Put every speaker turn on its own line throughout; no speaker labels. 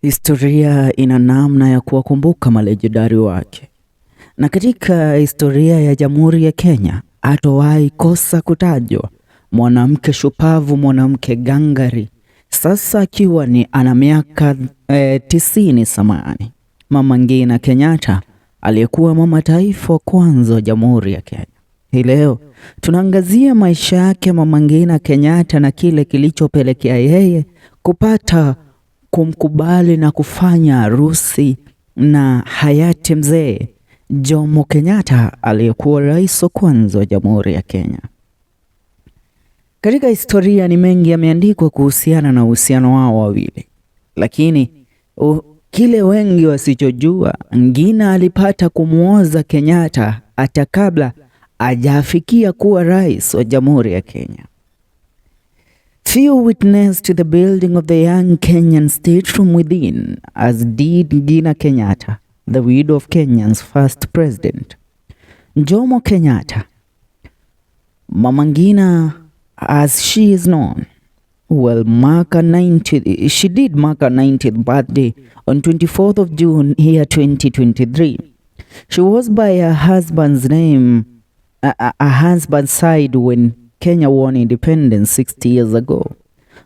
Historia ina namna ya kuwakumbuka malejendari wake, na katika historia ya Jamhuri ya Kenya hatowahi kosa kutajwa mwanamke shupavu, mwanamke gangari, sasa akiwa ni ana miaka 90 samani, Mama Ngina Kenyatta, aliyekuwa mama taifa wa kwanza wa Jamhuri ya Kenya. Hii leo tunaangazia maisha yake Mama Ngina Kenyatta na kile kilichopelekea yeye kupata kumkubali na kufanya harusi na hayati Mzee Jomo Kenyatta, aliyekuwa rais wa kwanza wa Jamhuri ya Kenya. Katika historia ni mengi yameandikwa kuhusiana na uhusiano wao wawili, lakini kile wengi wasichojua, Ngina alipata kumuoza Kenyatta hata kabla hajafikia kuwa rais wa Jamhuri ya Kenya. Few witnessed the building of the young Kenyan state from within, as did Ngina Kenyatta, the widow of Kenya's first president, Jomo Kenyatta. Mama Ngina, as she is known, she did mark her 90th birthday on 24th of June year 2023. She was by her husband's side when Kenya won independence 60 years ago,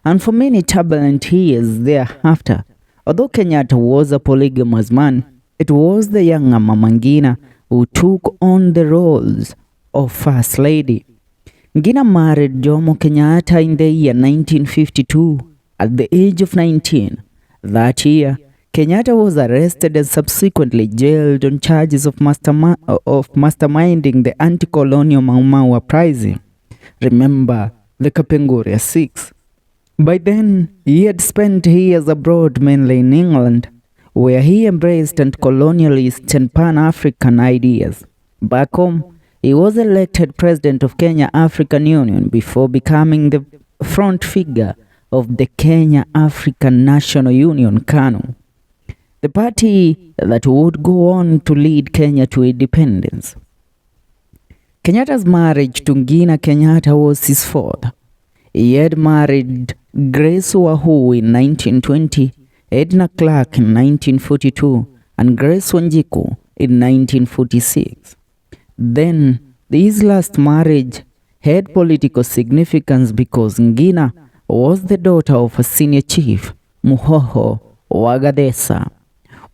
and for many turbulent years thereafter. Although Kenyatta was a polygamous man, it was the younger Mama Ngina who took on the roles of First Lady. Ngina married Jomo Kenyatta in the year 1952 at the age of 19. That year, Kenyatta was arrested and subsequently jailed on charges of masterminding the anti-colonial Mau Mau uprising. Remember the Kapenguria 6. By then, he had spent years abroad, mainly in England, where he embraced anti-colonialist and Pan-African ideas. Back home, he was elected president of Kenya African Union before becoming the front figure of the Kenya African National Union, KANU, the party that would go on to lead Kenya to independence. Kenyatta's marriage to Ngina Kenyatta was his fourth. He had married Grace Wahu in 1920, Edna Clark in 1942, and Grace Wanjiku in 1946. Then, this last marriage had political significance because Ngina was the daughter of a senior chief, Muhoho Wagadesa,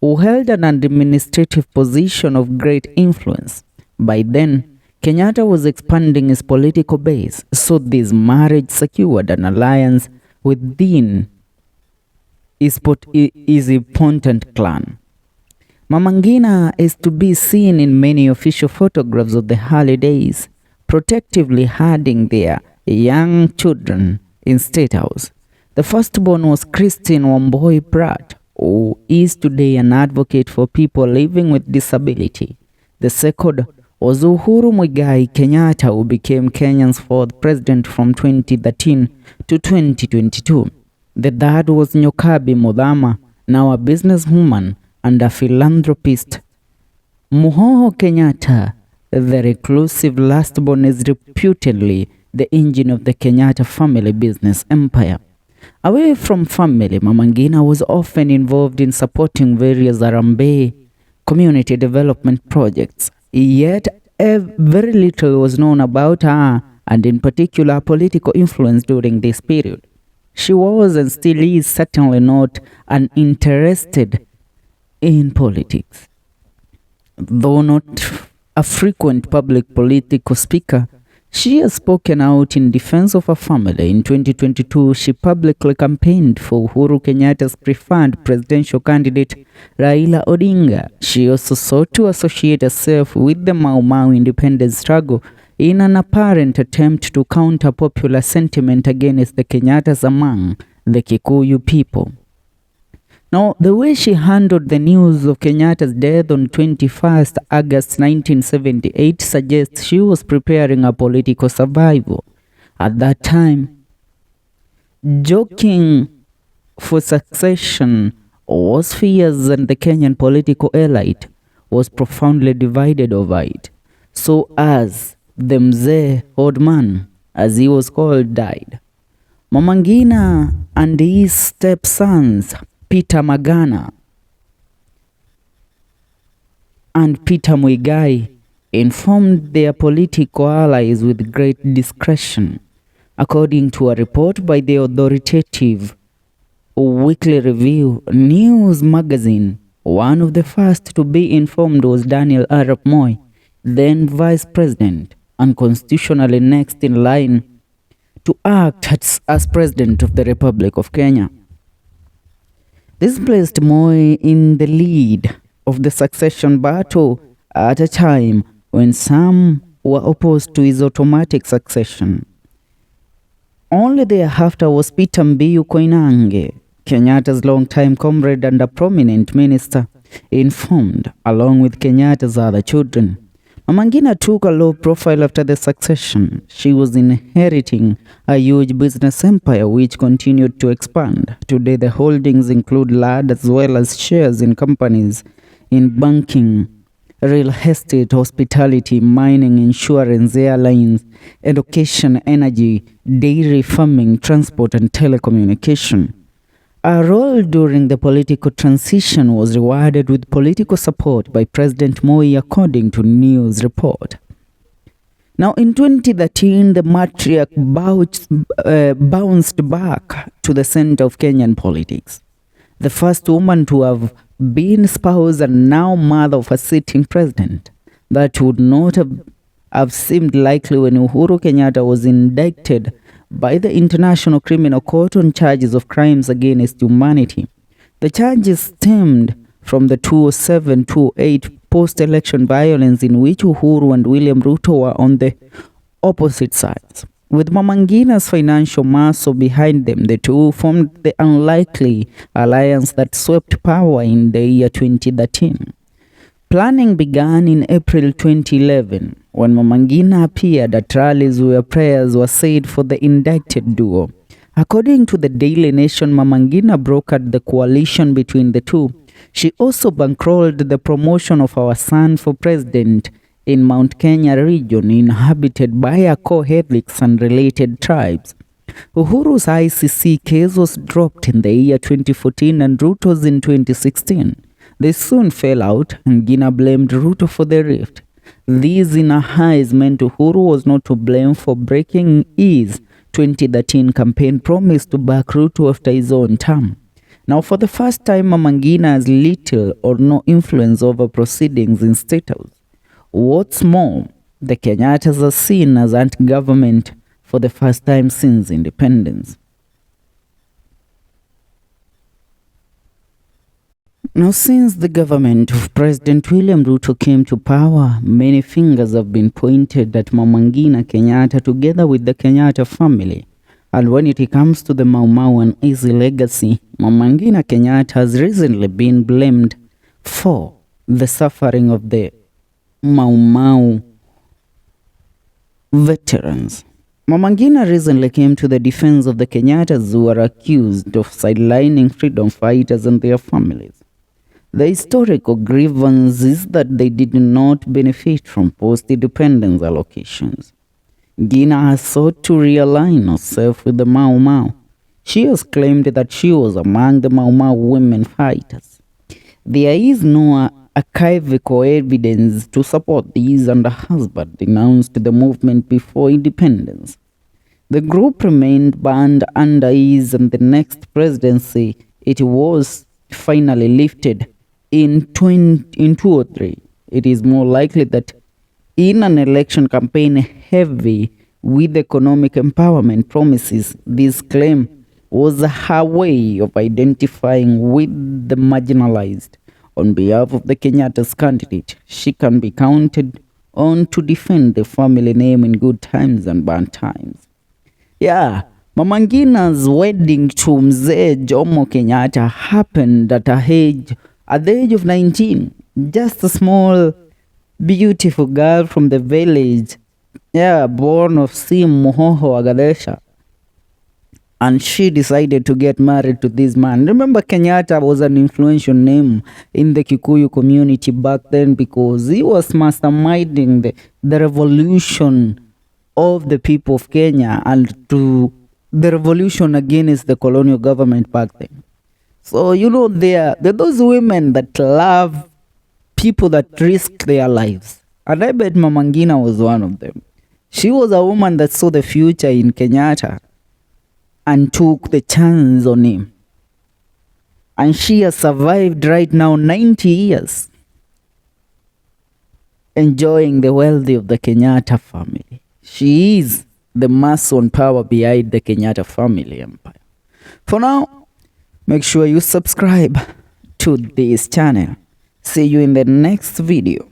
who held an administrative position of great influence. By then, Kenyatta was expanding his political base, so this marriage secured an alliance within his important clan. Mama Ngina is to be seen in many official photographs of the early days, protectively hiding their young children in State House. The firstborn was Christine Wamboi Pratt, who is today an advocate for people living with disability. The second was Uhuru Muigai Kenyatta, who became Kenya's fourth president from 2013 to 2022. The third was Nyokabi Muthama, now a businesswoman and a philanthropist. Muhoho Kenyatta, the reclusive lastborn, is reputedly the engine of the Kenyatta family business empire. Away from family, Mama Ngina was often involved in supporting various Harambee community development projects. Yet, very little was known about her, and in particular, political influence during this period. She was and still is certainly not uninterested in politics. Though not a frequent public political speaker, she has spoken out in defense of her family. In 2022, she publicly campaigned for Uhuru Kenyatta's preferred presidential candidate, Raila Odinga. She also sought to associate herself with the Mau Mau independence struggle in an apparent attempt to counter popular sentiment against the Kenyattas among the Kikuyu people. Now, the way she handled the news of Kenyatta's death on 21st August 1978 suggests she was preparing a political survival. At that time, joking for succession was fierce, and the Kenyan political elite was profoundly divided over it. So as the Mzee, old man, as he was called, died, Mama Ngina and his stepsons Peter Magana and Peter Muigai informed their political allies with great discretion, according to a report by the authoritative Weekly Review news magazine. One of the first to be informed was Daniel Arap Moi, then Vice President and constitutionally next in line to act as President of the Republic of Kenya. This placed Moi in the lead of the succession battle at a time when some were opposed to his automatic succession. Only thereafter was Peter Mbiu Koinange, Kenyatta's longtime comrade and a prominent minister, informed, along with Kenyatta's other children. Mama Ngina took a low profile after the succession. She was inheriting a huge business empire which continued to expand. Today, the holdings include land as well as shares in companies in banking, real estate, hospitality, mining, insurance, airlines, education, energy, dairy farming, transport, and telecommunication. Her role during the political transition was rewarded with political support by President Moi, according to news report. Now, in 2013, the matriarch bounced back to the center of Kenyan politics. The first woman to have been spouse and now mother of a sitting president. That would not have seemed likely when Uhuru Kenyatta was indicted by the International Criminal Court on charges of crimes against humanity. The charges stemmed from the 2007-2008 post-election violence in which Uhuru and William Ruto were on the opposite sides. With Mama Ngina's financial muscle behind them, the two formed the unlikely alliance that swept power in the year 2013. Planning began in April 2011 when Mama Ngina appeared at rallies where prayers were said for the indicted duo. According to the Daily Nation, Mama Ngina brokered the coalition between the two. She also bankrolled the promotion of our son for president in Mount Kenya region inhabited by Akohelics and related tribes. Uhuru's ICC case was dropped in the year 2014 and Ruto's in 2016. They soon fell out and Ngina blamed Ruto for the rift. These inner highs meant Uhuru was not to blame for breaking his 2013 campaign promise to back Ruto after his own term. Now, for the first time, Mama Ngina has little or no influence over proceedings in State House. What's more, the Kenyattas are seen as anti-government for the first time since independence. Now, since the government of President William Ruto came to power, many fingers have been pointed at Mama Ngina Kenyatta together with the Kenyatta family. And when it comes to the Mau Mau and Easy legacy, Mama Ngina Kenyatta has recently been blamed for the suffering of the Mau Mau veterans. Mama Ngina recently came to the defense of the Kenyattas who are accused of sidelining freedom fighters and their families. The historical grievance is that they did not benefit from post-independence allocations. Ngina has sought to realign herself with the Mau Mau. She has claimed that she was among the Mau Mau women fighters. There is no archival evidence to support this, and her husband denounced the movement before independence. The group remained banned under his and the next presidency. It was finally lifted in 2003. It is more likely that in an election campaign heavy with economic empowerment promises, this claim was her way of identifying with the marginalized. On behalf of the Kenyatta's candidate, she can be counted on to defend the family name in good times and bad times. Yeah, Mama Ngina's wedding to Mzee Jomo Kenyatta happened at the age of 19. Just a small, beautiful girl from the village, born of Sim Mohoho Agadesha. And she decided to get married to this man. Remember, Kenyatta was an influential name in the Kikuyu community back then because he was masterminding the revolution of the people of Kenya and to the revolution against the colonial government back then. So, there are those women that love people that risk their lives. And I bet Mama Ngina was one of them. She was a woman that saw the future in Kenyatta and took the chance on him. And she has survived right now 90 years, enjoying the wealth of the Kenyatta family. She is the mason power behind the Kenyatta family empire. For now, make sure you subscribe to this channel. See you in the next video.